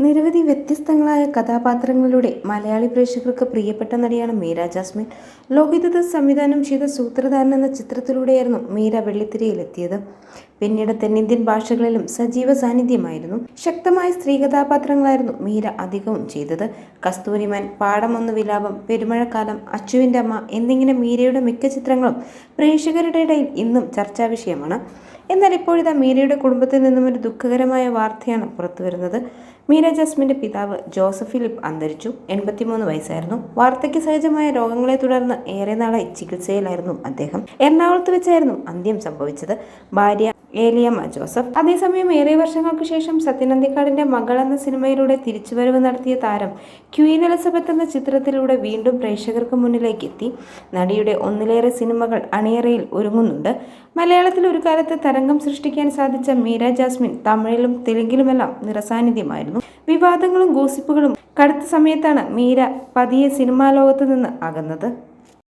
നിരവധി വ്യത്യസ്തങ്ങളായ കഥാപാത്രങ്ങളിലൂടെ മലയാളി പ്രേക്ഷകർക്ക് പ്രിയപ്പെട്ട നടിയാണ് മീര ജാസ്മിൻ. ലോഹിതദാസ് സംവിധാനം ചെയ്ത സൂത്രധാരൻ എന്ന ചിത്രത്തിലൂടെയായിരുന്നു മീര വെള്ളിത്തിരയിലെത്തിയത്. പിന്നീട് തെന്നിന്ത്യൻ ഭാഷകളിലും സജീവ സാന്നിധ്യമായിരുന്നു. ശക്തമായ സ്ത്രീ കഥാപാത്രങ്ങളായിരുന്നു മീര അധികവും ചെയ്തത്. കസ്തൂരിമാൻ, പാടമൊന്ന് വിലാപം, പെരുമഴക്കാലം, അച്ചുവിൻ്റെ അമ്മ എന്നിങ്ങനെ മീരയുടെ മിക്ക ചിത്രങ്ങളും പ്രേക്ഷകരുടെ ഇടയിൽ ഇന്നും ചർച്ചാ വിഷയമാണ്. എന്നാൽ ഇപ്പോഴിതാ മീരയുടെ കുടുംബത്തിൽ നിന്നും ഒരു ദുഃഖകരമായ വാർത്തയാണ് പുറത്തുവരുന്നത്. മീര ജാസ്മിൻ്റെ പിതാവ് ജോസഫ് ഫിലിപ്പ് അന്തരിച്ചു. 83 വയസ്സായിരുന്നു. വാർദ്ധക്യ സഹജമായ രോഗങ്ങളെ തുടർന്ന് ഏറെ നാളായി ചികിത്സയിലായിരുന്നു അദ്ദേഹം. എറണാകുളത്ത് വെച്ചായിരുന്നു അന്ത്യം സംഭവിച്ചത്. ഭാര്യ ഏലിയമ്മ ജോസഫ്. അതേസമയം ഏറെ വർഷങ്ങൾക്ക് ശേഷം സത്യൻ അന്തിക്കാടിൻ്റെ മകൾ എന്ന സിനിമയിലൂടെ തിരിച്ചുവരവ് നടത്തിയ താരം ക്വീൻ എലിസബത്ത് എന്ന ചിത്രത്തിലൂടെ വീണ്ടും പ്രേക്ഷകർക്ക് മുന്നിലേക്ക് എത്തി. നടിയുടെ ഒന്നിലേറെ സിനിമകൾ അണിയറയിൽ ഒരുങ്ങുന്നുണ്ട്. മലയാളത്തിൽ ഒരു കാലത്ത് തരംഗം സൃഷ്ടിക്കാൻ സാധിച്ച മീര ജാസ്മിൻ തമിഴിലും തെലുങ്കിലുമെല്ലാം നിറസാന്നിധ്യമായിരുന്നു. വിവാദങ്ങളും ഗോസിപ്പുകളും കടുത്ത സമയത്താണ് മീര പതിയെ സിനിമാ ലോകത്ത് നിന്ന് അകന്നത്.